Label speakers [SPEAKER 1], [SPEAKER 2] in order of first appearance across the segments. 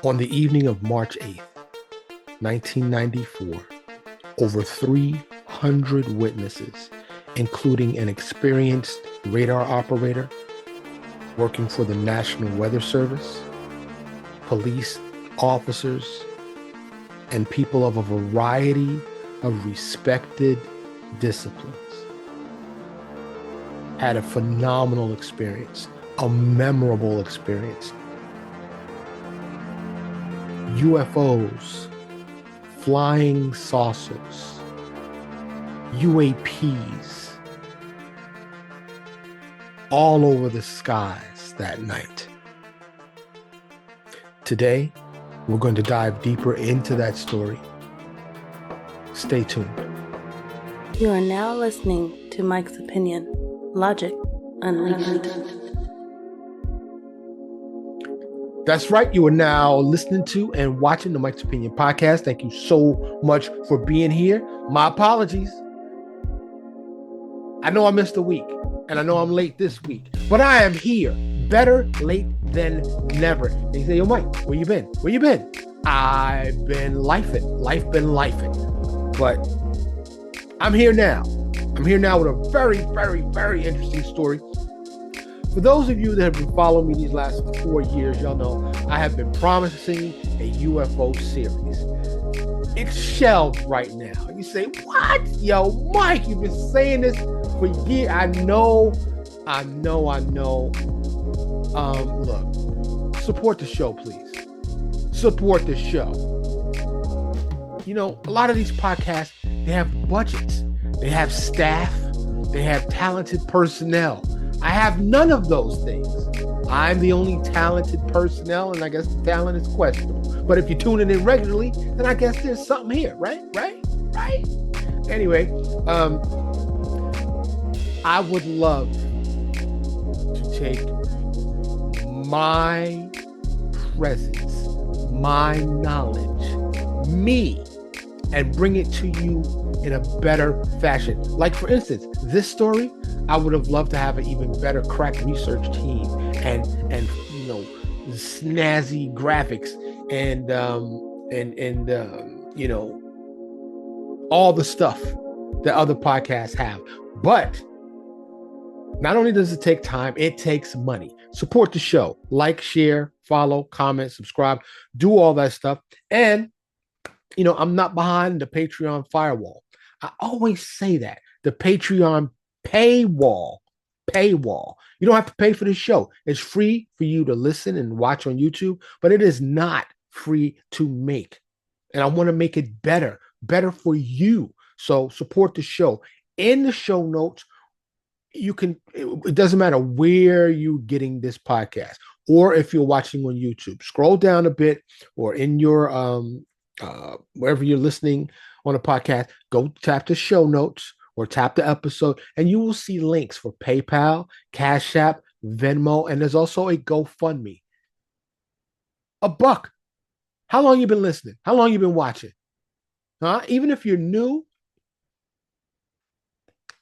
[SPEAKER 1] On the evening of March 8th, 1994, over 300 witnesses, including an experienced radar operator working for the National Weather Service, police officers, and people of a variety of respected disciplines, had a phenomenal experience, a memorable experience. UFOs, flying saucers, UAPs, all over the skies that night. Today, we're going to dive deeper into that story. Stay tuned.
[SPEAKER 2] You are now listening to Mike's Opinion, Logic Unleashed.
[SPEAKER 1] That's right. You are now listening to and watching the Mike's Opinion podcast. Thank you so much for being here. My apologies. I know I missed a week, and I know I'm late this week, but I am here. Better late than never. And you say, yo, Mike, where you been? Where you been? I've been lifing. Life been lifing. But I'm here now. I'm here now with a very, very, very interesting story. For those of you that have been following me these last 4 years, y'all know I have been promising a UFO series. It's shelved right now. You say, what? Yo, Mike, you've been saying this for years. I know. Look, support the show, please. Support the show. You know, a lot of these podcasts, they have budgets. They have staff. They have talented personnel. I have none of those things. I'm the only talented personnel, and I guess talent is questionable. But if you're tuning in regularly, then I guess there's something here, right? Anyway, I would love to take my presence, my knowledge, me, and bring it to you in a better fashion. Like, for instance, this story, I would have loved to have an even better crack research team and you know, snazzy graphics and you know, all the stuff that other podcasts have. But not only does it take time, it takes money. Support the show. Like, share, follow, comment, subscribe, do all that stuff. And, you know, I'm not behind the Patreon firewall. I always say that. The Patreon paywall. You don't have to pay for this show. It's free for you to listen and watch on YouTube, but it is not free to make. And I want to make it better for you. So support the show. In the show notes, you can, it doesn't matter where you're getting this podcast, or if you're watching on YouTube, scroll down a bit, or in your wherever you're listening on a podcast, go tap the show notes or tap the episode, and you will see links for PayPal, Cash App, Venmo, and there's also a GoFundMe. $1. How long you been listening? How long you been watching? Huh? Even if you're new,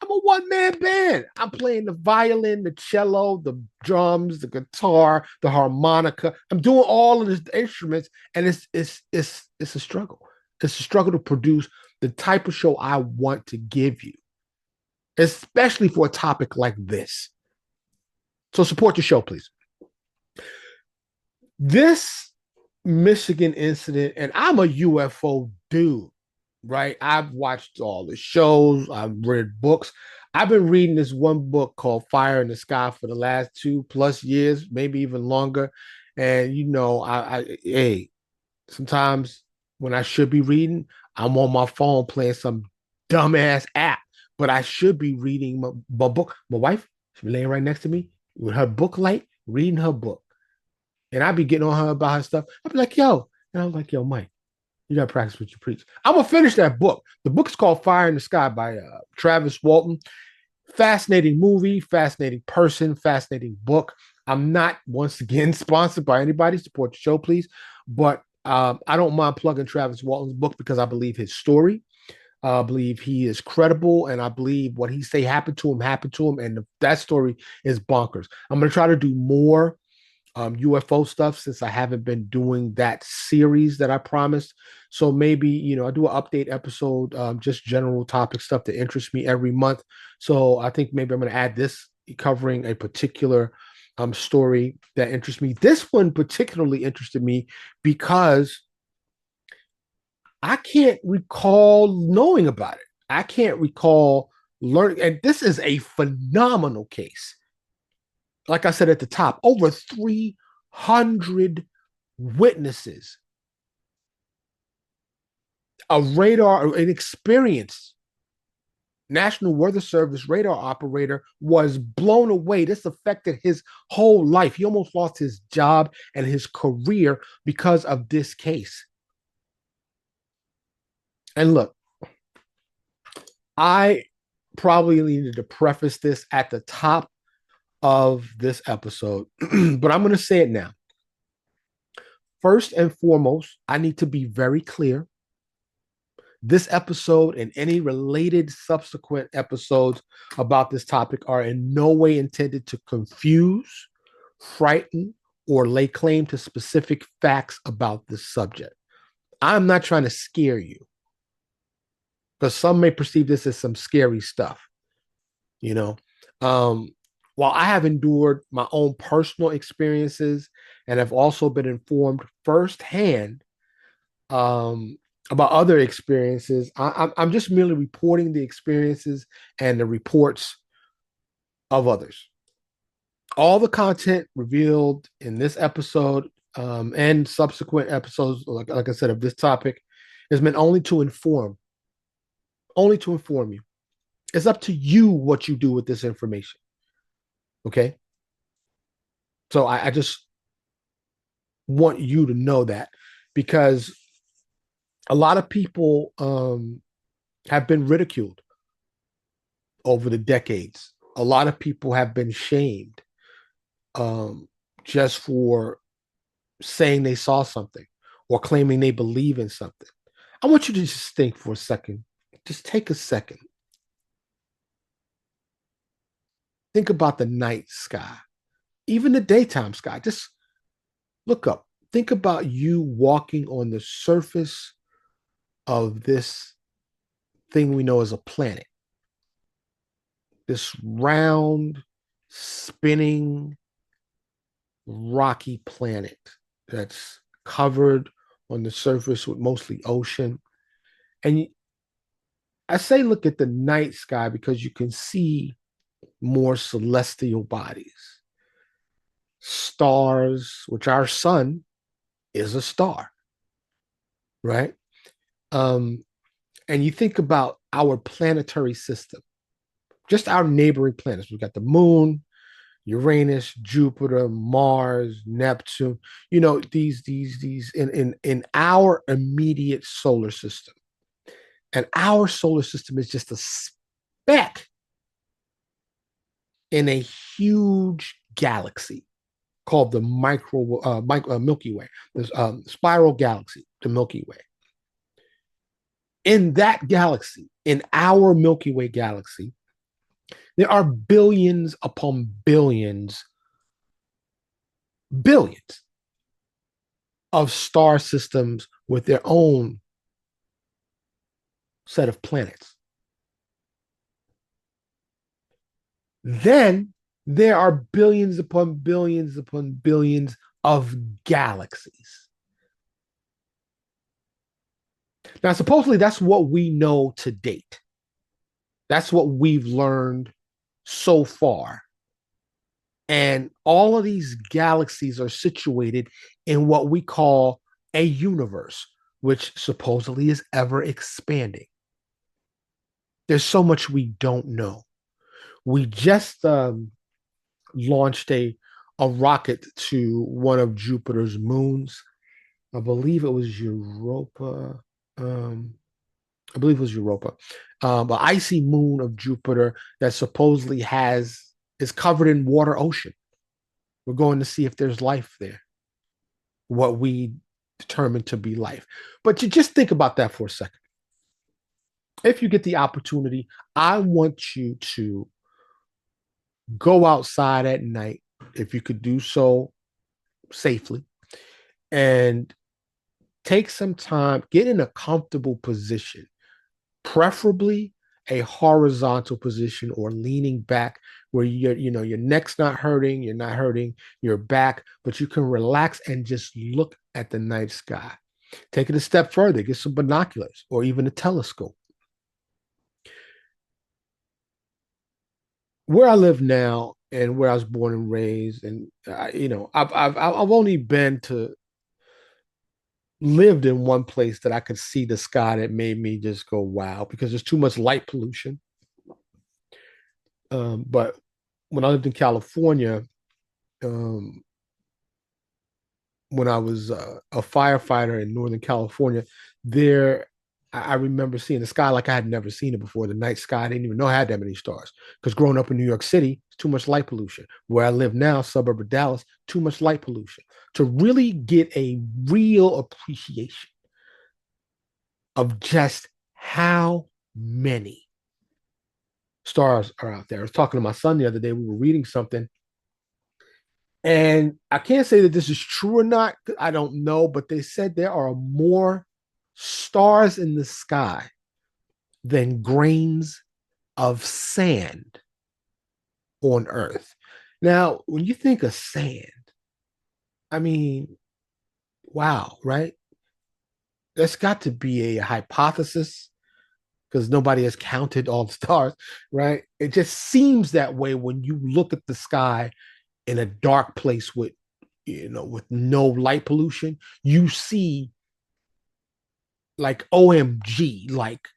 [SPEAKER 1] I'm a one-man band. I'm playing the violin, the cello, the drums, the guitar, the harmonica. I'm doing all of these instruments, and it's a struggle. It's a struggle to produce the type of show I want to give you, especially for a topic like this. So support the show, please. This Michigan incident, and I'm a UFO dude, right? I've watched all the shows. I've read books. I've been reading this one book called Fire in the Sky for the last 2+ years, maybe even longer. And, you know, hey, sometimes when I should be reading, I'm on my phone playing some dumbass app, but I should be reading my book. My wife, she's laying right next to me with her book light, reading her book. And I'd be getting on her about her stuff. I'd be like, yo. And I was like, yo, Mike, you got to practice what you preach. I'm going to finish that book. The book's called Fire in the Sky by Travis Walton. Fascinating movie, fascinating person, fascinating book. I'm not, once again, sponsored by anybody. Support the show, please. But I don't mind plugging Travis Walton's book because I believe his story. I believe he is credible, and I believe what he say happened to him, and that story is bonkers. I'm going to try to do more UFO stuff since I haven't been doing that series that I promised. So maybe, I do an update episode, just general topic stuff that interests me every month. So I think maybe I'm going to add this covering a particular story that interests me. This one particularly interested me because I can't recall knowing about it. I can't recall learning. And this is a phenomenal case. Like I said at the top, over 300 witnesses, a radar, an experienced National Weather Service radar operator was blown away. This affected his whole life. He almost lost his job and his career because of this case. And look, I probably needed to preface this at the top of this episode, but I'm going to say it now. First and foremost, I need to be very clear. This episode and any related subsequent episodes about this topic are in no way intended to confuse, frighten, or lay claim to specific facts about this subject. I'm not trying to scare you because some may perceive this as some scary stuff, you know. While I have endured my own personal experiences and have also been informed firsthand about other experiences, I'm just merely reporting the experiences and the reports of others. All the content revealed in this episode and subsequent episodes, like I said, of this topic, is meant only to inform you. It's up to you what you do with this information. Okay. So I just want you to know that because a lot of people have been ridiculed over the decades. A lot of people have been shamed just for saying they saw something or claiming they believe in something. I want you to just think for a second. Just take a second. Think about the night sky, even the daytime sky. Just look up. Think about you walking on the surface of this thing we know as a planet, this round, spinning, rocky planet that's covered on the surface with mostly ocean. And I say look at the night sky because you can see more celestial bodies, stars, which our sun is a star, right? Um, and you think about our planetary system, just our neighboring planets. We've got the moon, Uranus, Jupiter, Mars, Neptune. These in our immediate solar system. And our solar system is just a speck in a huge galaxy called the Milky Way, this spiral galaxy, the Milky Way. In that galaxy, in our Milky Way galaxy, there are billions upon billions of star systems with their own set of planets. Then there are billions upon billions of galaxies. Now, supposedly, that's what we know to date. That's what we've learned so far. And all of these galaxies are situated in what we call a universe, which supposedly is ever expanding. There's so much we don't know. We just launched a rocket to one of Jupiter's moons. I believe it was Europa. I believe it was Europa, an icy moon of Jupiter that supposedly is covered in water ocean. We're going to see if there's life there, what we determine to be life. But you just think about that for a second. If you get the opportunity, I want you to go outside at night, if you could do so, safely, and take some time, get in a comfortable position, preferably a horizontal position or leaning back where your neck's not hurting, you're not hurting your back, but you can relax and just look at the night sky. Take it a step further, get some binoculars or even a telescope. Where I live now and where I was born and raised, and I've only been to lived in one place that I could see the sky that made me just go wow because there's too much light pollution. But when I lived in California, um, when I was a firefighter in Northern California, there I remember seeing the sky like I had never seen it before. The night sky, I didn't even know I had that many stars. Because growing up in New York City, it's too much light pollution. Where I live now, suburb of Dallas, too much light pollution. To really get a real appreciation of just how many stars are out there. I was talking to my son the other day. We were reading something, and I can't say that this is true or not. I don't know, but they said there are more stars in the sky than grains of sand on Earth. Now, when you think of sand, I mean, wow, right? That's got to be a hypothesis because nobody has counted all the stars, right? It just seems that way when you look at the sky in a dark place with no light pollution. You see like OMG, like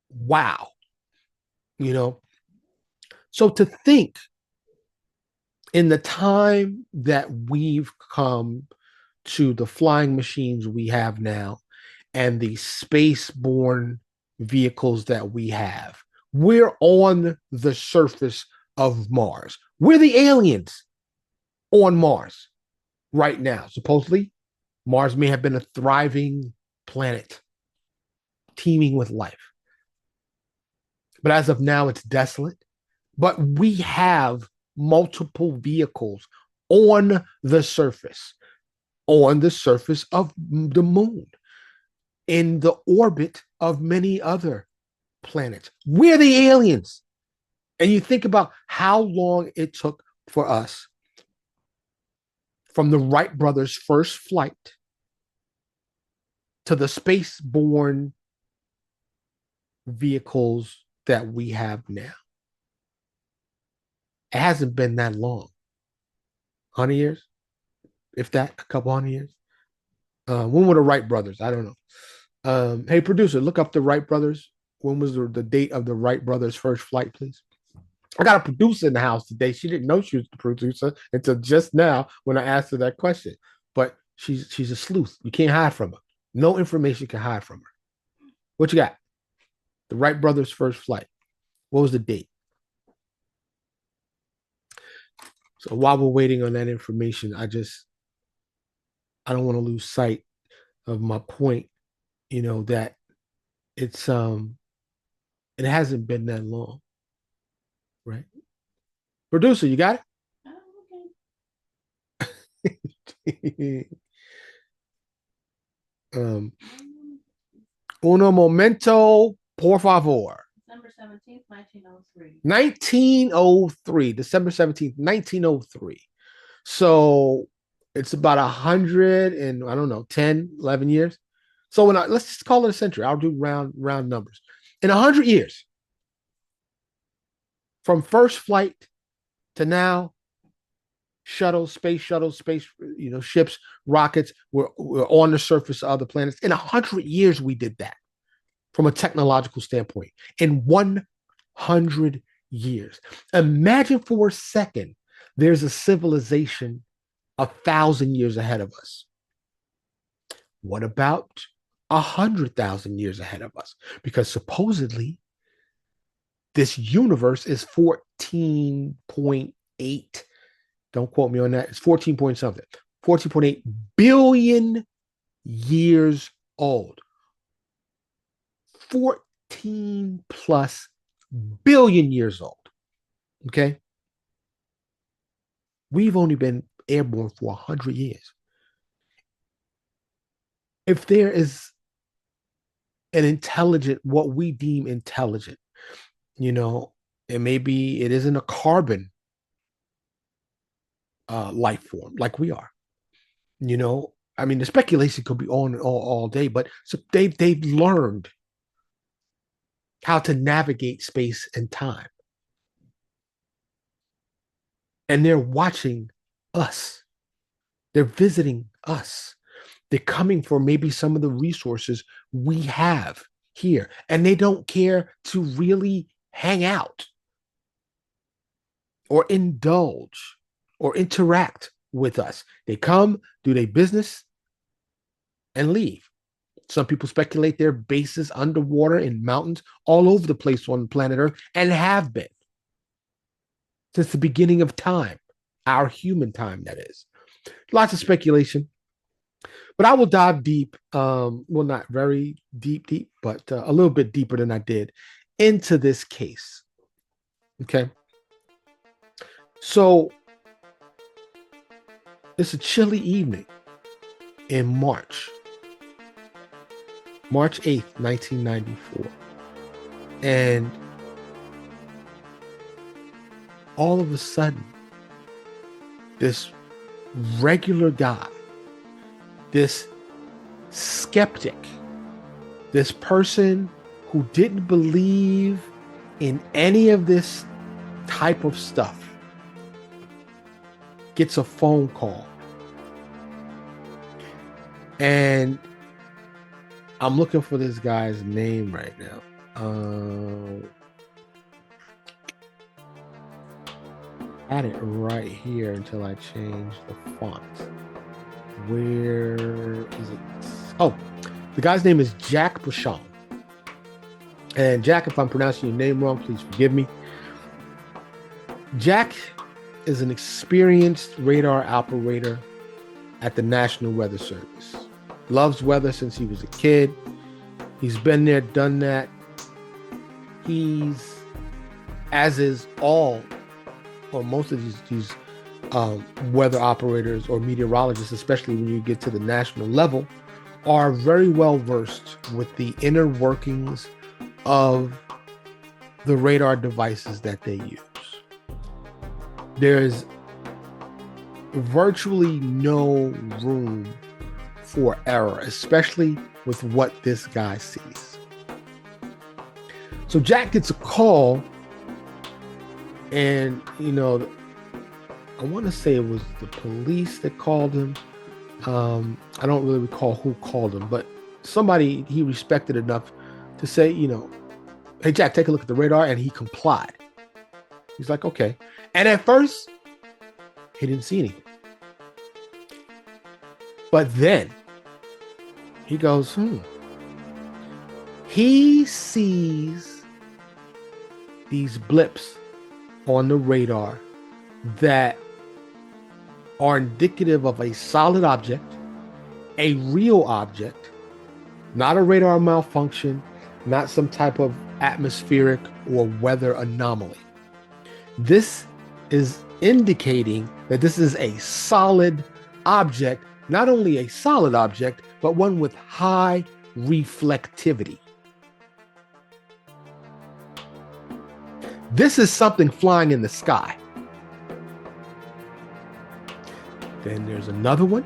[SPEAKER 1] wow, you know. So to think in the time that we've come to the flying machines we have now and the space-borne vehicles that we have. We're on the surface of Mars. We're the aliens on Mars right now. Supposedly, Mars may have been a thriving planet teeming with life. But as of now, it's desolate. But we have multiple vehicles on the surface, on the surface of the moon, in the orbit of many other planets. We're the aliens. And you think about how long it took for us from the Wright brothers' first flight to the space-borne vehicles that we have now. It hasn't been that long. 100 years, if that, a couple 100 years. When were the Wright brothers? I don't know. Hey, producer, look up the Wright brothers. When was the date of the Wright brothers' first flight, please? I got a producer in the house today. She didn't know she was the producer until just now when I asked her that question. But she's a sleuth. You can't hide from her. No information can hide from her. What you got? The Wright brothers' first flight. What was the date? So while we're waiting on that information, I don't want to lose sight of my point, that it's it hasn't been that long, right? Producer, you got it? um Uno momento, por favor.
[SPEAKER 2] December 17th, 1903.
[SPEAKER 1] 1903, December 17th, 1903. So it's about 100 and I don't know, 10, 11 years. So let's just call it a century. I'll do round numbers. In 100 years, from first flight to now, shuttles, space, ships, rockets, we're on the surface of other planets. In 100 years, we did that from a technological standpoint. In 100 years. Imagine for a second there's a civilization 1,000 years ahead of us. What about 100,000 years ahead of us? Because supposedly this universe is 14.8. Don't quote me on that. It's 14 point something. 14.8 billion years old. 14 plus billion years old. Okay. We've only been airborne for 100 years. If there is an intelligent, what we deem intelligent, and maybe it isn't a carbon life form like we are, I mean, the speculation could be on and all day, but so they've learned how to navigate space and time. And they're watching us. They're visiting us. They're coming for maybe some of the resources we have here. And they don't care to really hang out or indulge or interact with us. They come, do their business, and leave. Some people speculate their bases underwater in mountains all over the place on planet Earth, and have been since the beginning of time, our human time, that is. Lots of speculation, but I will dive deep, well, not very deep, but a little bit deeper than I did into this case. Okay. So it's a chilly evening in March 8th, 1994. And all of a sudden, this regular guy, this skeptic, this person who didn't believe in any of this type of stuff, gets a phone call. And I'm looking for this guy's name right now. Had it right here until I changed the font. Where is it? Oh, the guy's name is Jack Bouchon. And Jack, if I'm pronouncing your name wrong, please forgive me. Jack is an experienced radar operator at the National Weather Service. Loves weather since he was a kid. He's been there, done that. He's, as is all, or most of these weather operators or meteorologists, especially when you get to the national level, are very well versed with the inner workings of the radar devices that they use. There's virtually no room for error, especially with what this guy sees. So Jack gets a call, and I want to say it was the police that called him. I don't really recall who called him, but somebody he respected enough to say, hey, Jack, take a look at the radar, and he complied. He's like, okay. And at first, he didn't see anything. But then he goes, He sees these blips on the radar that are indicative of a solid object, a real object, not a radar malfunction, not some type of atmospheric or weather anomaly. This is indicating that this is a solid object, not only a solid object, but one with high reflectivity. This is something flying in the sky. Then there's another one.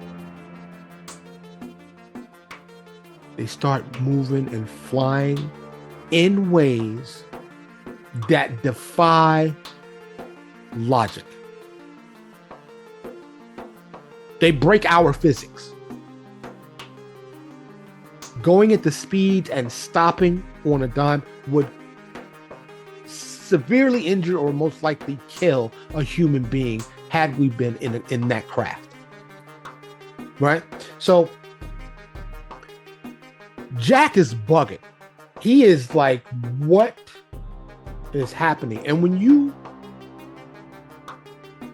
[SPEAKER 1] They start moving and flying in ways that defy logic. They break our physics. Going at the speeds and stopping on a dime would severely injure or most likely kill a human being had we been in that craft. Right? So Jack is bugging. He is like, what is happening? And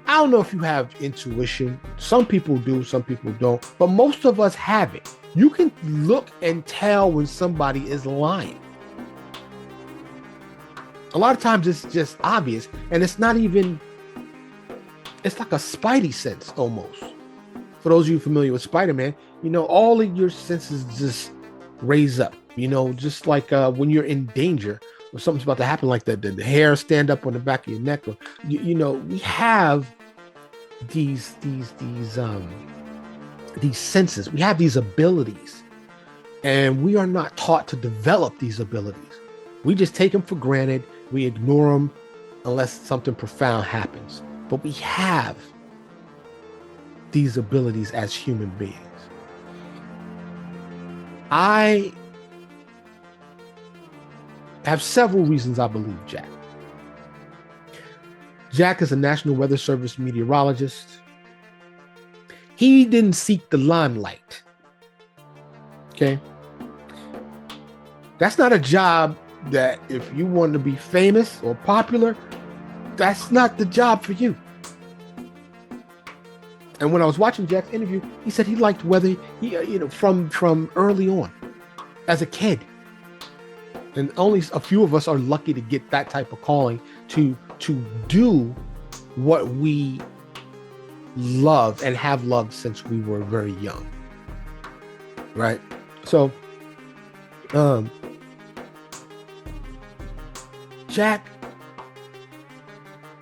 [SPEAKER 1] I don't know if you have intuition. Some people do, some people don't, but most of us have it. You can look and tell when somebody is lying. A lot of times it's just obvious, and it's not even it's like a spidey sense almost. For those of you familiar with Spider-Man, all of your senses just raise up, just like when you're in danger or something's about to happen, like that, the hair stand up on the back of your neck, or we have these senses, we have these abilities, and we are not taught to develop these abilities. We just take them for granted. We ignore them unless something profound happens. But we have these abilities as human beings. I have several reasons I believe Jack. Jack is a National Weather Service meteorologist. He didn't seek the limelight. Okay? That's not a job that if you want to be famous or popular, that's not the job for you. And when I was watching Jack's interview, he said he liked weather, from early on, as a kid. And only a few of us are lucky to get that type of calling to do what we love and have loved since we were very young. Right? So, Jack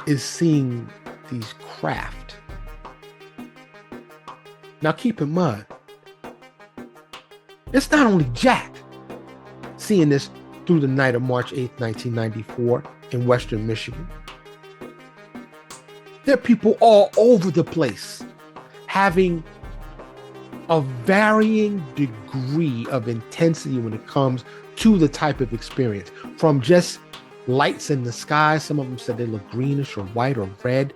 [SPEAKER 1] is seeing these craft. Now keep in mind, it's not only Jack seeing this through the night of March 8th, 1994 in Western Michigan. There are people all over the place having a varying degree of intensity when it comes to the type of experience. From just lights in the sky, some of them said they look greenish or white or red,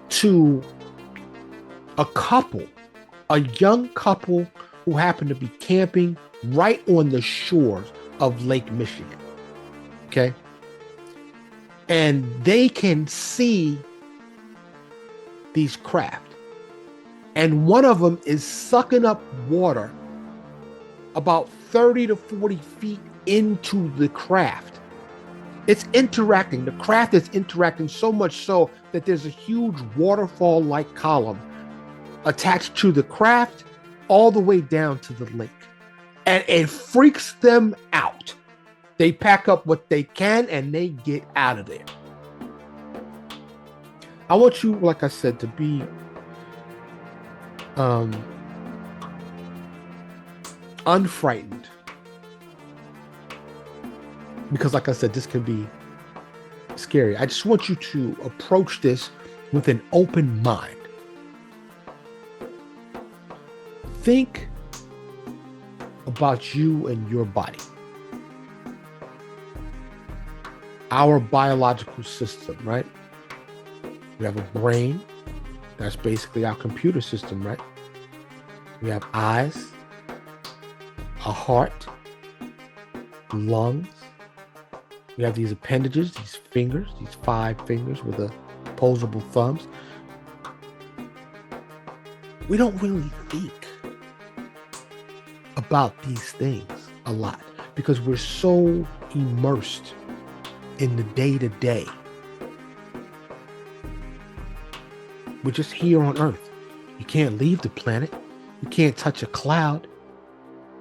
[SPEAKER 1] to a young couple who happened to be camping right on the shores of Lake Michigan. Okay? And they can see these craft. And one of them is sucking up water about 30 to 40 feet into the craft. It's interacting. The craft is interacting so much so that there's a huge waterfall-like column attached to the craft all the way down to the lake. And it freaks them out. They pack up what they can and they get out of there. I want you, like I said, to be unfrightened. Because like I said, this can be scary. I just want you to approach this with an open mind. Think about you and your body. Our biological system, right? We have a brain. That's basically our computer system, right? We have eyes, a heart, lungs. We have these appendages, these fingers, these 5 fingers with opposable thumbs. We don't really think about these things a lot because we're so immersed in the day-to-day. We're just here on Earth. You can't leave the planet. You can't touch a cloud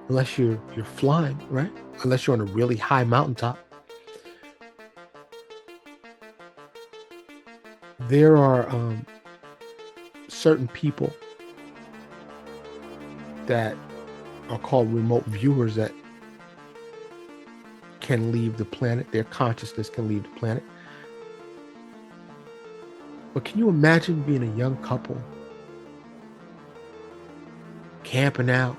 [SPEAKER 1] unless you're flying, right? Unless you're on a really high mountaintop. There are certain people that are called remote viewers that can leave the planet. Their consciousness can leave the planet. But can you imagine being a young couple camping out,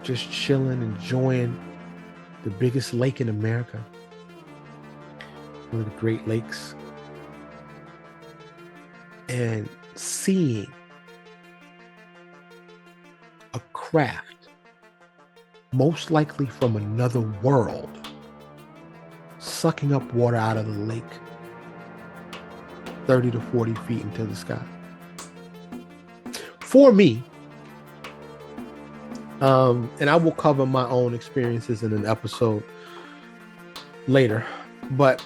[SPEAKER 1] just chilling, enjoying the biggest lake in America, one of the Great Lakes, and seeing a craft, most likely from another world, sucking up water out of the lake 30 to 40 feet into the sky? For me, and I will cover my own experiences in an episode later, but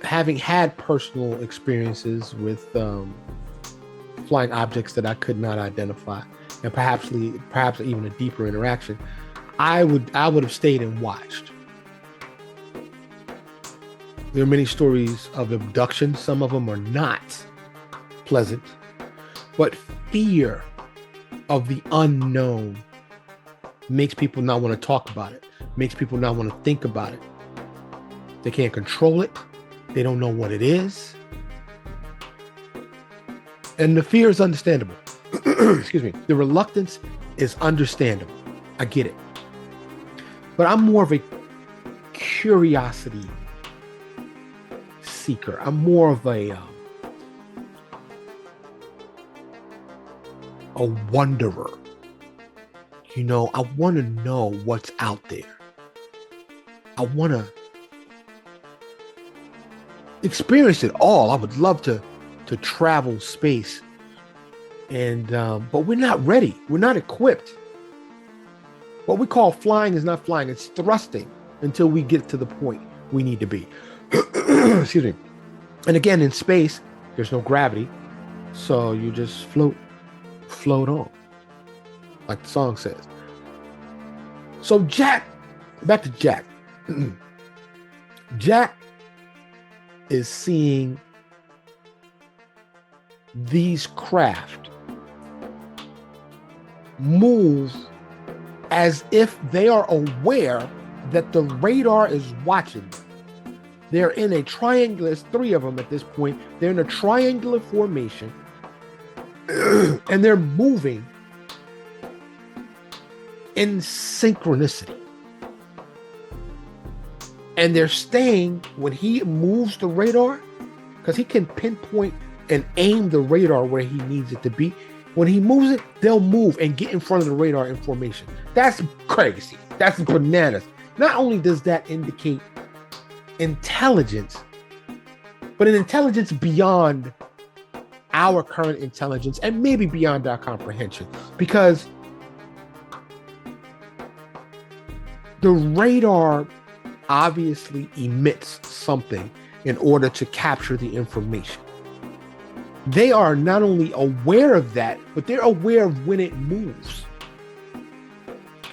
[SPEAKER 1] having had personal experiences with flying objects that I could not identify, and perhaps even a deeper interaction, I would have stayed and watched. There are many stories of abduction. Some of them are not pleasant, but fear of the unknown makes people not want to talk about it, makes people not want to think about it. They can't control it. They don't know what it is. And the fear is understandable. Excuse me. The reluctance is understandable. I get it. But I'm more of a curiosity seeker. I'm more of a wanderer. You know, I want to know what's out there. I want to experience it all. I would love to travel space, and but we're not ready. We're not equipped. What we call flying is not flying. It's thrusting until we get to the point we need to be. Excuse me. And again, in space, there's no gravity, so you just float on, like the song says. So back to Jack. Jack is seeing these craft move as if they are aware that the radar is watching them. They're in a triangular, there's three of them at this point. They're in a triangular formation and they're moving in synchronicity. And they're staying when he moves the radar, because he can pinpoint and aim the radar where he needs it to be. When he moves it, they'll move and get in front of the radar in formation. That's crazy. That's bananas. Not only does that indicate intelligence, but an intelligence beyond our current intelligence and maybe beyond our comprehension, because the radar obviously emits something in order to capture the information. They are not only aware of that, but they're aware of when it moves.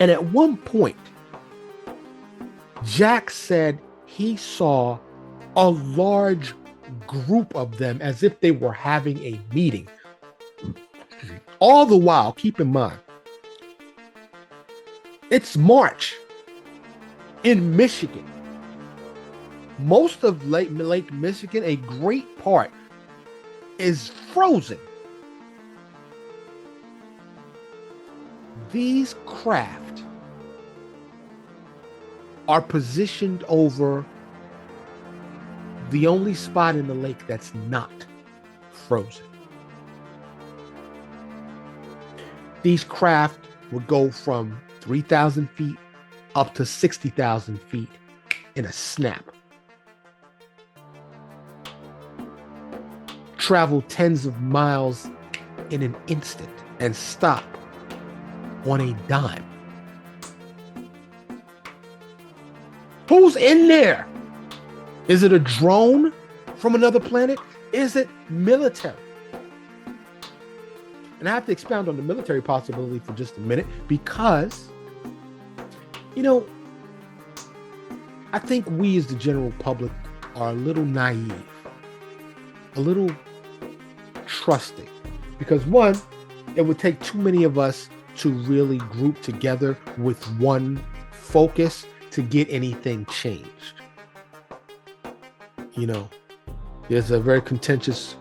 [SPEAKER 1] And at one point, Jack said he saw a large group of them as if they were having a meeting. All the while, keep in mind, it's March in Michigan. Most of Lake Michigan, a great part, is frozen. These craft are positioned over the only spot in the lake that's not frozen. These craft would go from 3,000 feet up to 60,000 feet in a snap. Travel tens of miles in an instant and stop on a dime. Who's in there? Is it a drone from another planet? Is it military? And I have to expound on the military possibility for just a minute, because, you know, I think we as the general public are a little naive, a little trusting, because one, it would take too many of us to really group together with one focus to get anything changed. You know, there's a very contentious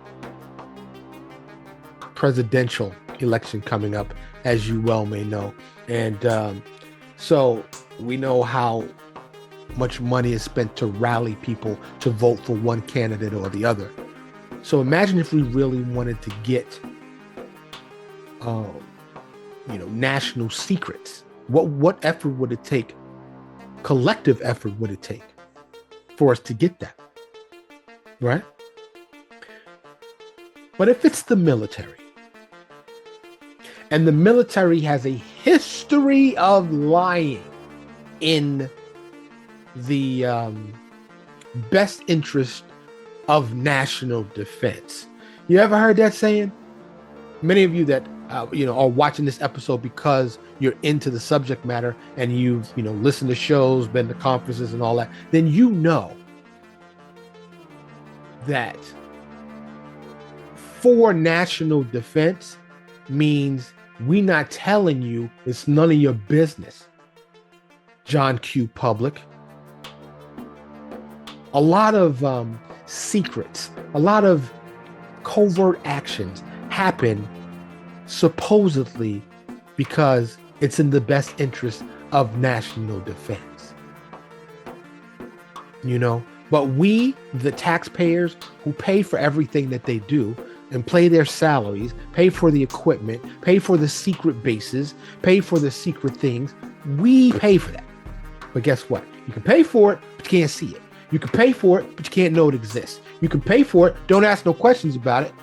[SPEAKER 1] presidential election coming up, as you well may know. And so we know how much money is spent to rally people to vote for one candidate or the other. So imagine if we really wanted to get, national secrets. What effort would it take? Collective effort would it take for us to get that? Right? But if it's the military, and the military has a history of lying in the best interest of national defense. You ever heard that saying? Many of you that are watching this episode because you're into the subject matter and you've listened to shows, been to conferences and all that, then you know that for national defense means we not telling you, it's none of your business. John Q. Public. A lot of secrets, a lot of covert actions happen supposedly because it's in the best interest of national defense. But we, the taxpayers who pay for everything that they do and pay their salaries, pay for the equipment, pay for the secret bases, pay for the secret things, we pay for that. But guess what? You can pay for it, but you can't see it. You can pay for it, but you can't know it exists. You can pay for it, don't ask no questions about it.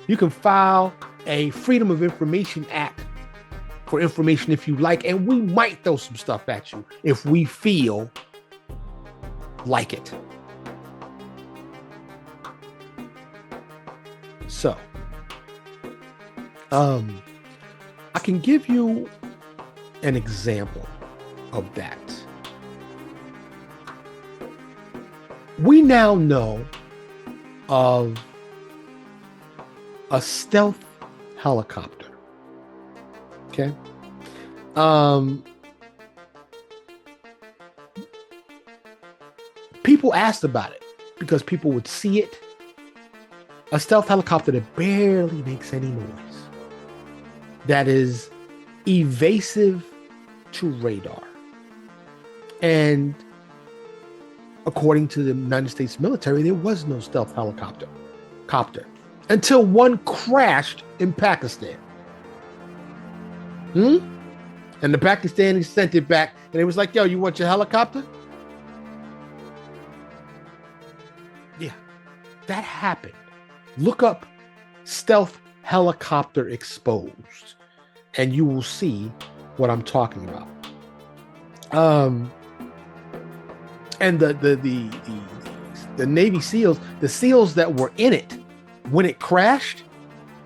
[SPEAKER 1] You can file a Freedom of Information Act for information if you like, and we might throw some stuff at you if we feel like it. So, I can give you an example of that. We now know of a stealth helicopter. Okay. People asked about it because people would see it. A stealth helicopter that barely makes any noise, that is evasive to radar. And according to the United States military, there was no stealth helicopter until one crashed in Pakistan. And the Pakistanis sent it back, and it was like, yo, you want your helicopter? Yeah, that happened. Look up stealth helicopter exposed, and you will see what I'm talking about. And the Navy SEALs, the SEALs that were in it when it crashed,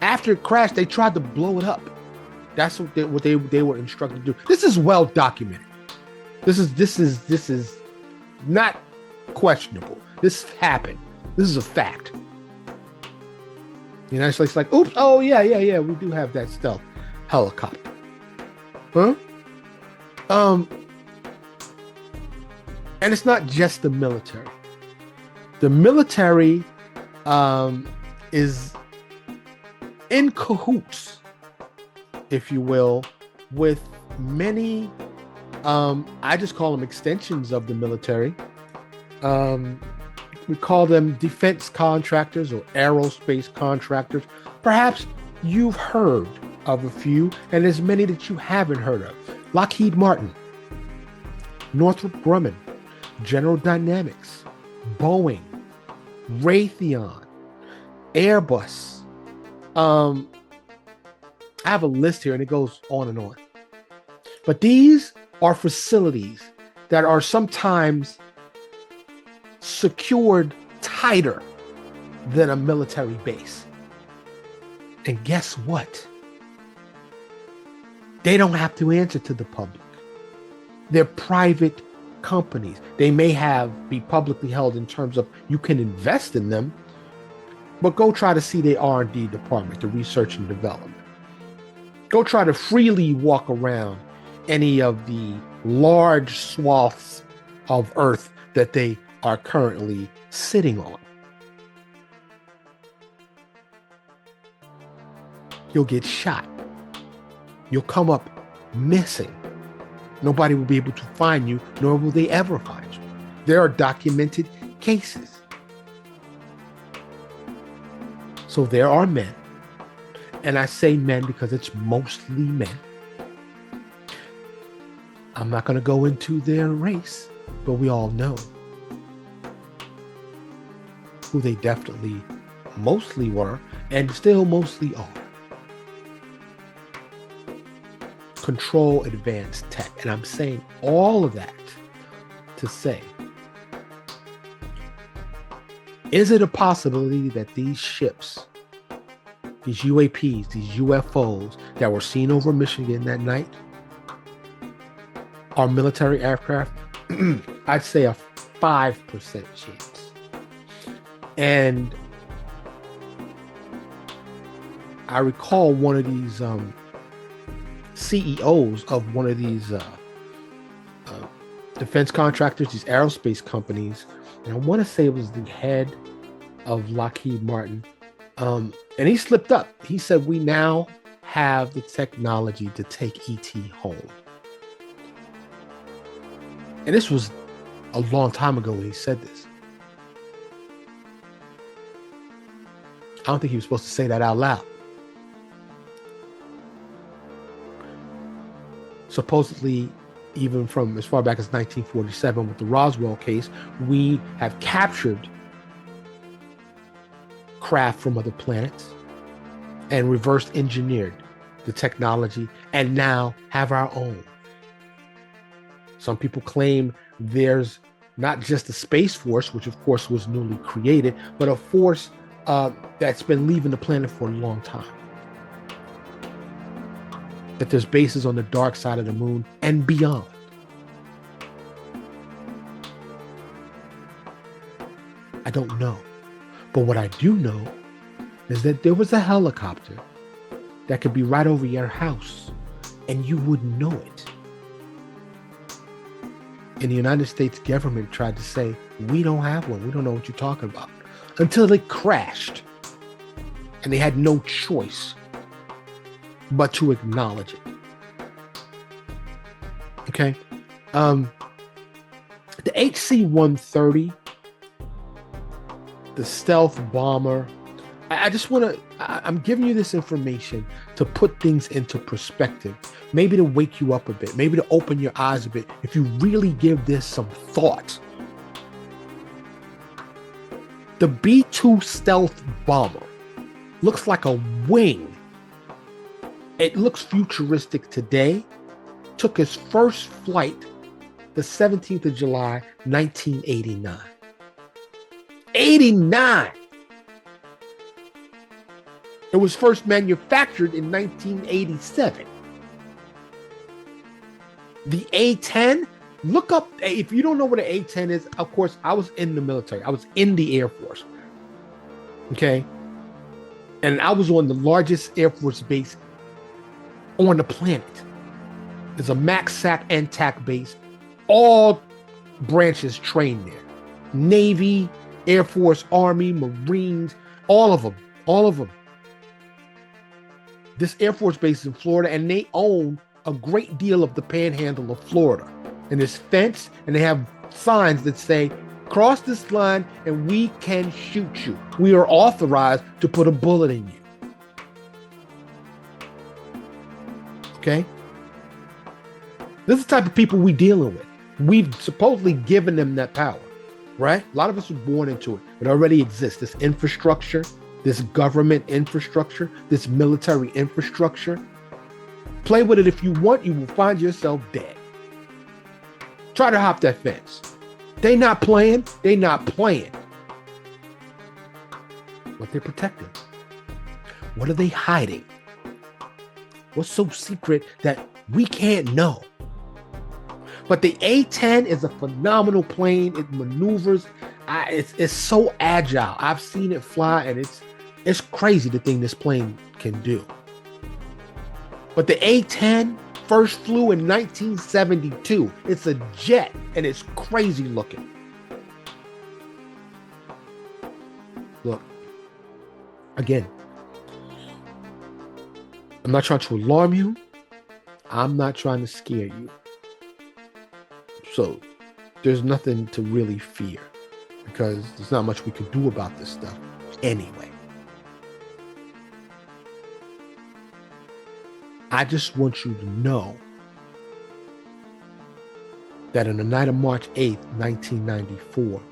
[SPEAKER 1] after it crashed, they tried to blow it up. That's what they were instructed to do. This is well documented. This is not questionable. This happened. This is a fact. The United States like, oops, oh yeah, we do have that stealth helicopter. Huh? And it's not just the military. The military is in cahoots, if you will, with many, I just call them extensions of the military. We call them defense contractors or aerospace contractors. Perhaps you've heard of a few, and there's many that you haven't heard of. Lockheed Martin, Northrop Grumman, General Dynamics, Boeing, Raytheon, Airbus. I have a list here and it goes on and on. But these are facilities that are sometimes secured tighter than a military base. And guess what? They don't have to answer to the public. They're private companies. They may be publicly held in terms of you can invest in them, but go try to see their R&D department, the research and development. Go try to freely walk around any of the large swaths of earth that they are currently sitting on. You'll get shot. You'll come up missing. Nobody will be able to find you, nor will they ever find you. There are documented cases. So there are men, and I say men because it's mostly men. I'm not going to go into their race, but we all know who they definitely mostly were and still mostly are. Control advanced tech. And I'm saying all of that to say, is it a possibility that these ships these UAPs, these UFOs that were seen over Michigan that night are military aircraft, I'd say a 5% chance. And I recall one of these CEOs of one of these defense contractors, these aerospace companies, and I want to say it was the head of Lockheed Martin, and he slipped up. He said, "We now have the technology to take ET home." And this was a long time ago when he said this. I don't think he was supposed to say that out loud. Supposedly, even from as far back as 1947 with the Roswell case, we have captured craft from other planets and reverse engineered the technology and now have our own. Some people claim there's not just a space force, which of course was newly created, but a force that's been leaving the planet for a long time. That there's bases on the dark side of the moon and beyond. I don't know. But what I do know is that there was a helicopter that could be right over your house and you wouldn't know it. And the United States government tried to say, we don't have one. We don't know what you're talking about. Until it crashed. And they had no choice but to acknowledge it. Okay? The HC-130, the stealth bomber, I just want to, I'm giving you this information to put things into perspective, maybe to wake you up a bit, maybe to open your eyes a bit, if you really give this some thought. The B-2 stealth bomber looks like a wing. It looks futuristic today. Took his first flight the 17th of July, 1989. 89! It was first manufactured in 1987. The A-10, look up, if you don't know what an A-10 is, of course, I was in the military. I was in the Air Force. Okay? And I was on the largest Air Force base on the planet. There's a MAX, SAC, and TAC base. All branches trained there. Navy, Air Force, Army, Marines, all of them. All of them. This Air Force base is in Florida, and they own a great deal of the panhandle of Florida. And there's fence, and they have signs that say, cross this line and we can shoot you. We are authorized to put a bullet in you. Okay? This is the type of people we're dealing with. We've supposedly given them that power, right? A lot of us were born into it. It already exists. This infrastructure, this government infrastructure, this military infrastructure. Play with it if you want, you will find yourself dead. Try to hop that fence. They not playing. They not playing. What they're protecting. What are they hiding? What's so secret that we can't know? But the A-10 is a phenomenal plane. It maneuvers. It's so agile. I've seen it fly, and it's crazy the thing this plane can do. But the A-10 first flew in 1972. It's a jet, and it's crazy looking. Look, again, I'm not trying to alarm you. I'm not trying to scare you. So there's nothing to really fear because there's not much we can do about this stuff anyway. I just want you to know that on the night of March 8th, 1994,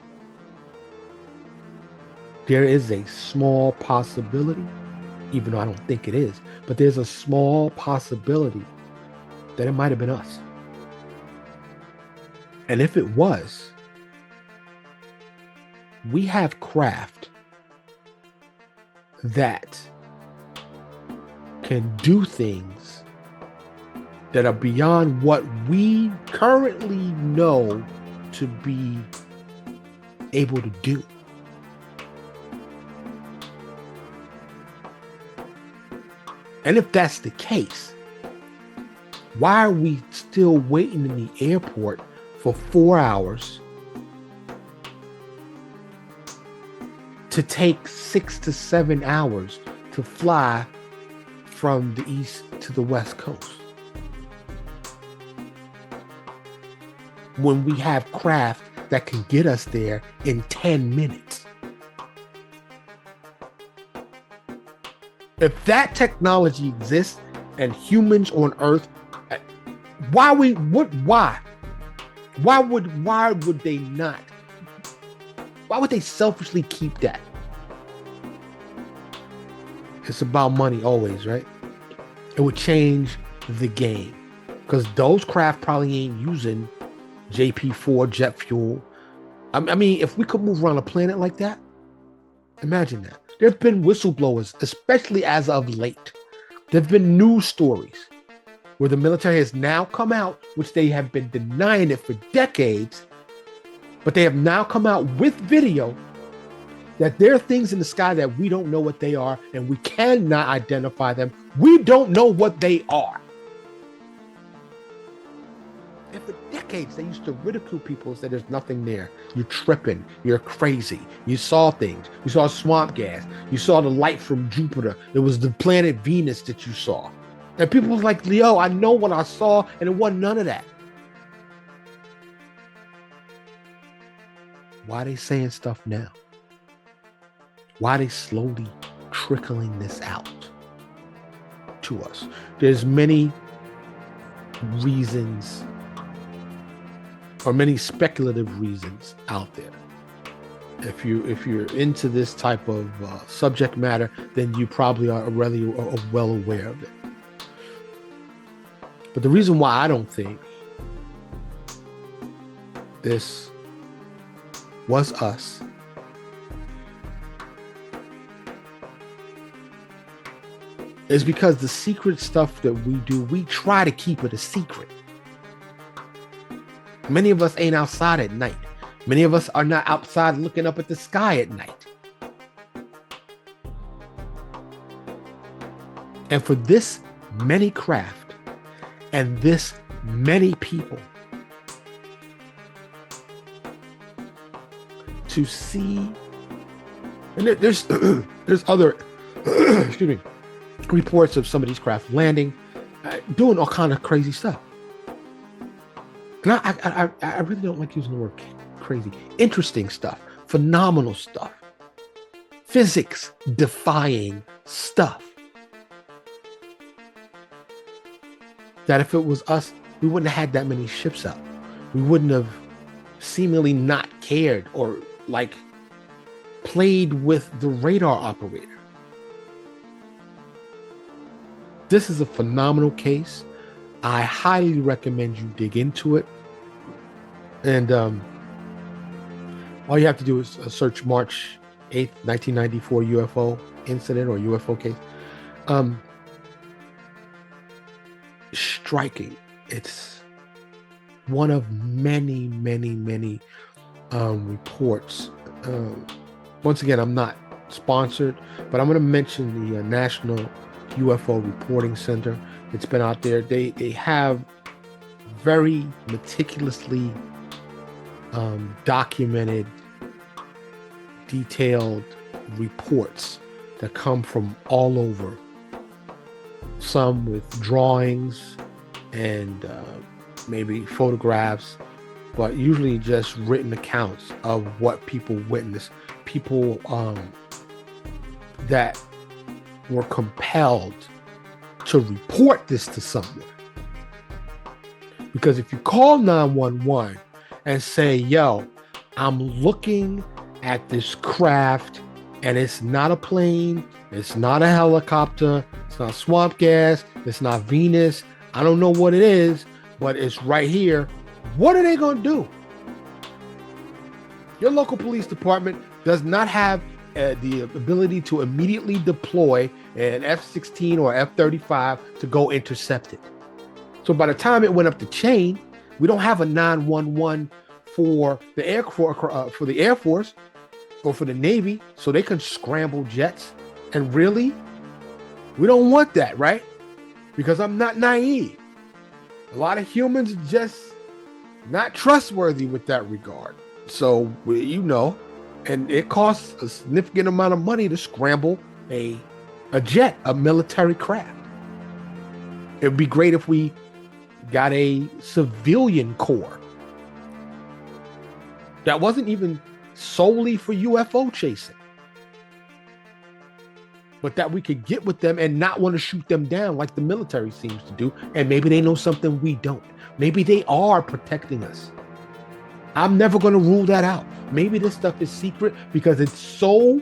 [SPEAKER 1] there is a small possibility, even though I don't think it is, but there's a small possibility that it might have been us. And if it was, we have craft that can do things that are beyond what we currently know to be able to do. And if that's the case, why are we still waiting in the airport for 4 hours to take 6 to 7 hours to fly from the east to the west coast, when we have craft that can get us there in 10 minutes? If that technology exists and humans on Earth, why would they not? Why would they selfishly keep that? It's about money always, right? It would change the game, because those craft probably ain't using JP4 jet fuel. I mean, if we could move around a planet like that, imagine that. There have been whistleblowers, especially as of late. There have been news stories where the military has now come out, which they have been denying it for decades, but they have now come out with video that there are things in the sky that we don't know what they are, and we cannot identify them. We don't know what they are. And for decades, they used to ridicule people and say there's nothing there. You're tripping. You're crazy. You saw things. You saw swamp gas. You saw the light from Jupiter. It was the planet Venus that you saw. And people was like, Leo, I know what I saw, and it wasn't none of that. Why are they saying stuff now? Why are they slowly trickling this out to us? There's many reasons, or many speculative reasons out there. If you're into this type of subject matter, then you probably are really well aware of it. But the reason why I don't think this was us is because the secret stuff that we do, we try to keep it a secret. Many of us ain't outside at night. Many of us are not outside looking up at the sky at night. And for this many craft and this many people to see, and there's other excuse me, reports of some of these craft landing, doing all kind of crazy stuff. And I really don't like using the word crazy. Interesting stuff, phenomenal stuff, physics defying stuff. That if it was us, we wouldn't have had that many ships out. We wouldn't have seemingly not cared or like played with the radar operator. This is a phenomenal case. I highly recommend you dig into it. And all you have to do is search March 8th, 1994 UFO incident or UFO case. Striking. It's one of many, many, many reports. Once again, I'm not sponsored, but I'm going to mention the National UFO Reporting Center. It's been out there. They have very meticulously documented, detailed reports that come from all over. Some with drawings and maybe photographs, but usually just written accounts of what people witnessed. People that were compelled to report this to someone. Because if you call 911 and say, yo, I'm looking at this craft and it's not a plane, it's not a helicopter, it's not swamp gas, it's not Venus, I don't know what it is, but it's right here. What are they going to do? Your local police department does not have the ability to immediately deploy an F-16 or F-35 to go intercept it. So by the time it went up the chain, we don't have a 911 for the Air Force or for the Navy, so they can scramble jets. And really, we don't want that, right? Because I'm not naive. A lot of humans are just not trustworthy with that regard. So, and it costs a significant amount of money to scramble a jet, a military craft. It'd be great if we got a civilian corps that wasn't even solely for UFO chasing, but that we could get with them and not want to shoot them down like the military seems to do. And maybe they know something we don't. Maybe they are protecting us. I'm never going to rule that out. Maybe this stuff is secret because it's so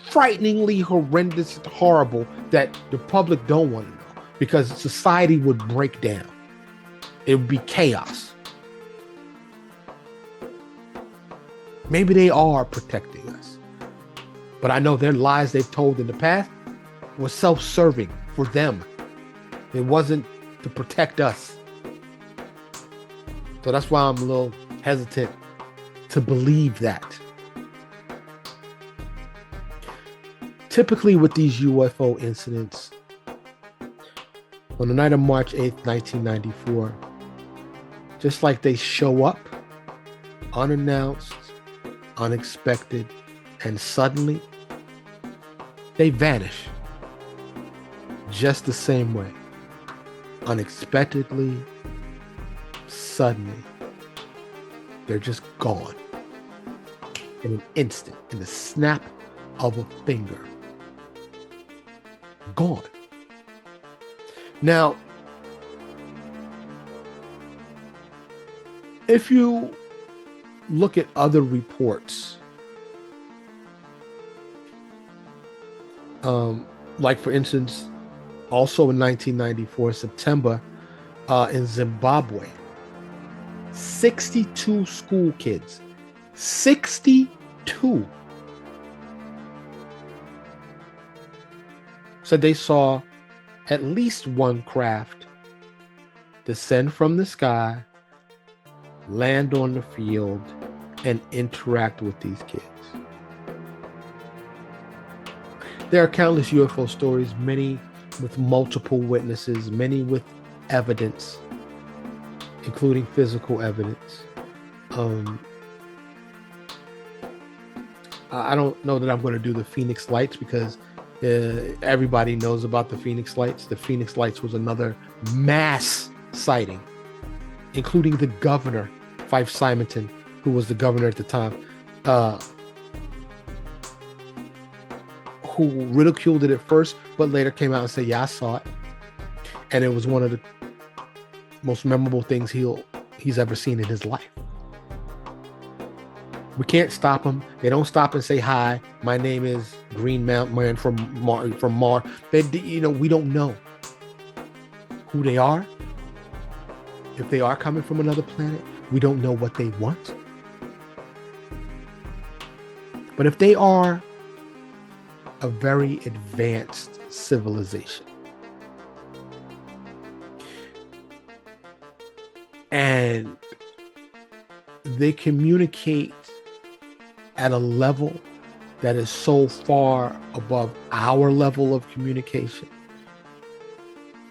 [SPEAKER 1] frighteningly horrendous and horrible that the public don't want to know, because society would break down. It would be chaos. Maybe they are protecting us. But I know their lies they've told in the past was self-serving for them. It wasn't to protect us. So that's why I'm a little hesitant to believe that. Typically with these UFO incidents, on the night of March 8th, 1994, just like they show up unannounced, unexpected, and suddenly, they vanish just the same way. Unexpectedly, suddenly, they're just gone in an instant, in the snap of a finger. Gone. Now, if you look at other reports, like for instance, also in 1994, September, in Zimbabwe, 62 school kids, 62, said they saw at least one craft descend from the sky, land on the field, and interact with these kids. There are countless UFO stories, many with multiple witnesses, many with evidence, including physical evidence. I don't know that I'm going to do the Phoenix Lights because everybody knows about the Phoenix Lights. The Phoenix Lights was another mass sighting, including the governor, Fife Simonton, who was the governor at the time, who ridiculed it at first, but later came out and said, yeah, I saw it. And it was one of the most memorable things he's ever seen in his life. We can't stop them. They don't stop and say, hi, my name is Green Mountain Man from Mars. We don't know who they are. If they are coming from another planet, we don't know what they want. But if they are a very advanced civilization, and they communicate at a level that is so far above our level of communication,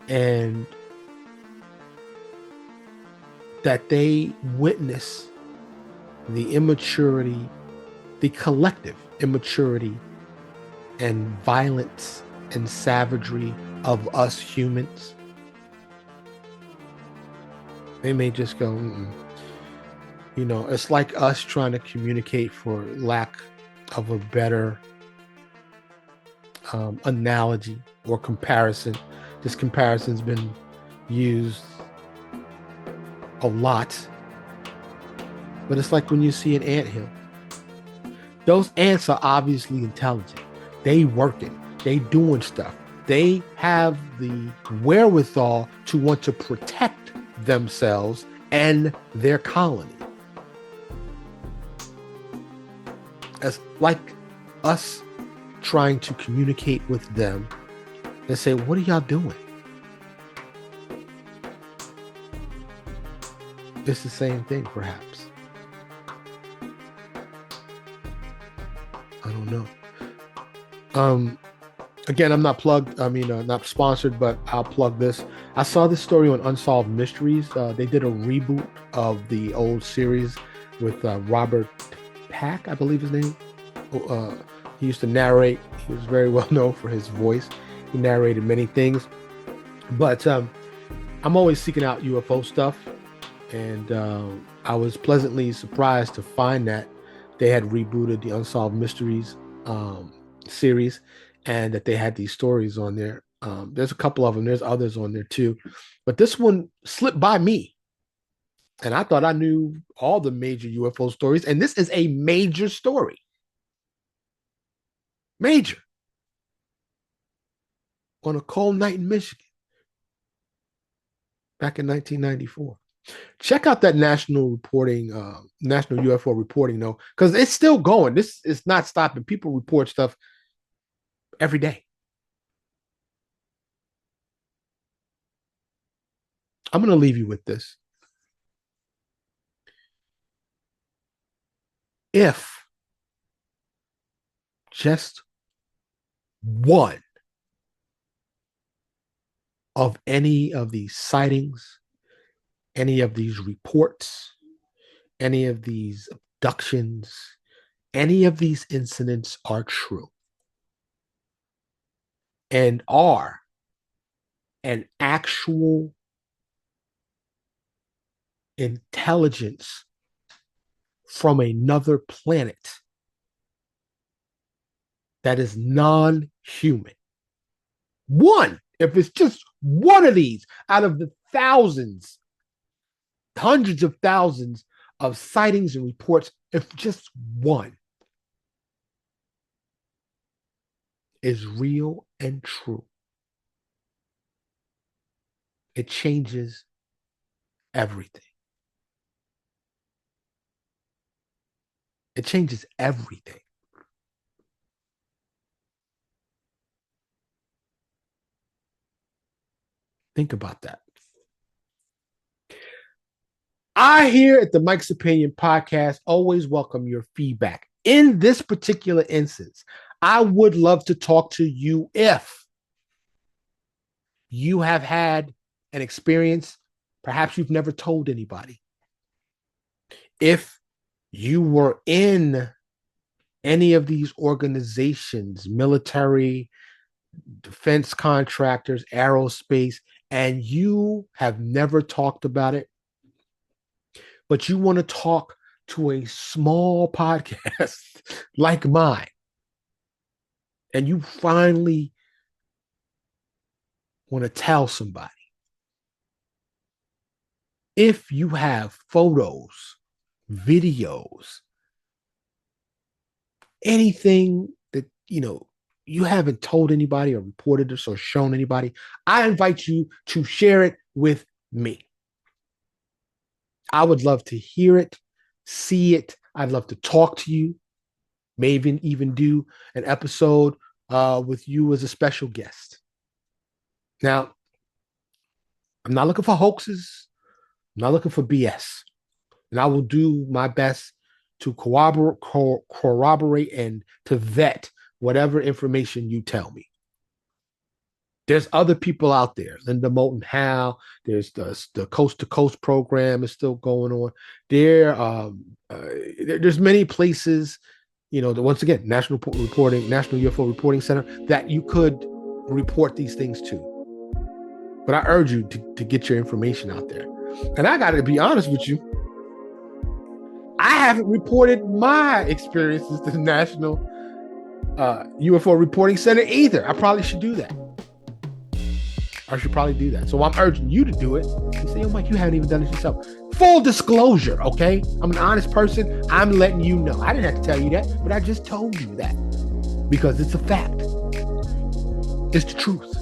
[SPEAKER 1] and that they witness the immaturity, the collective immaturity and violence and savagery of us humans, they may just go, it's like us trying to communicate, for lack of a better analogy or comparison. This comparison's been used a lot, but it's like when you see an anthill. Those ants are obviously intelligent. They working, they doing stuff. They have the wherewithal to want to protect themselves and their colony. As like us trying to communicate with them and say, what are y'all doing? It's the same thing, perhaps. I don't know. Again, I'm not plugged. Not sponsored, but I'll plug this. I saw this story on Unsolved Mysteries. They did a reboot of the old series with Robert Pack, I believe his name. He used to narrate. He was very well known for his voice. He narrated many things. But I'm always seeking out UFO stuff. And I was pleasantly surprised to find that they had rebooted the Unsolved Mysteries series and that they had these stories on there. There's a couple of them. There's others on there too. But this one slipped by me. And I thought I knew all the major UFO stories. And this is a major story. Major. On a cold night in Michigan. Back in 1994. Check out that national UFO reporting, though, because it's still going. This is not stopping. People report stuff every day. I'm going to leave you with this. If just one of any of these sightings, any of these reports, any of these abductions, any of these incidents are true and are an actual intelligence from another planet that is non-human. One, if it's just one of these out of the thousands, hundreds of thousands of sightings and reports, if just one is real and true, it changes everything. It changes everything. Think about that. I here at the Mike's Opinion podcast always welcome your feedback. In this particular instance, I would love to talk to you if you have had an experience, perhaps you've never told anybody. If you were in any of these organizations, military, defense contractors, aerospace, and you have never talked about it, but you want to talk to a small podcast like mine, and you finally want to tell somebody, if you have photos, videos, anything that you haven't told anybody or reported this or shown anybody, I invite you to share it with me. I would love to hear it, see it. I'd love to talk to you. Maybe even do an episode with you as a special guest. Now, I'm not looking for hoaxes. I'm not looking for BS. And I will do my best to corroborate and to vet whatever information you tell me. There's other people out there. Linda Moulton Howe. There's the Coast to Coast program is still going on. There's many places, once again, National UFO Reporting Center, that you could report these things to. But I urge you to get your information out there. And I got to be honest with you, I haven't reported my experiences to the National UFO Reporting Center either. I probably should do that. So I'm urging you to do it. You say, Mike, you haven't even done it yourself. Full disclosure, okay? I'm an honest person. I'm letting you know. I didn't have to tell you that, but I just told you that because it's a fact. It's the truth.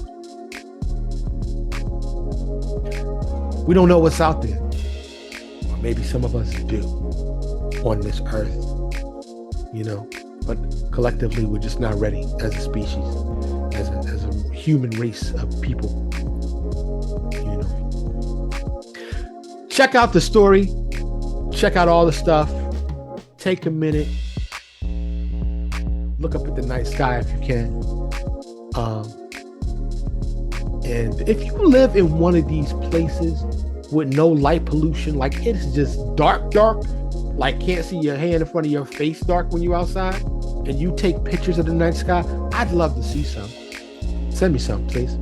[SPEAKER 1] We don't know what's out there. Or maybe some of us do on this earth. but collectively we're just not ready as a species, as a human race of people. You know, check out the story, check out all the stuff. Take a minute, look up at the night sky if you can. And if you live in one of these places with no light pollution, like it's just dark, like can't see your hand in front of your face dark when you're outside, and you take pictures of the night sky, I'd love to see some. Send me some, please.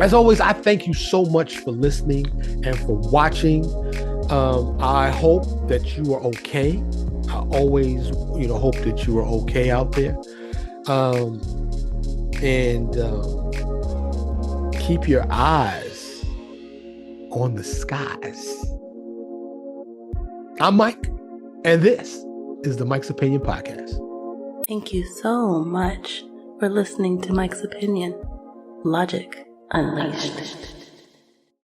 [SPEAKER 1] As always, I thank you so much for listening and for watching. I hope that you are okay. I always, hope that you are okay out there. And keep your eyes on the skies. I'm Mike, and this is the Mike's Opinion Podcast.
[SPEAKER 2] Thank you so much for listening to Mike's Opinion. Logic Unleashed.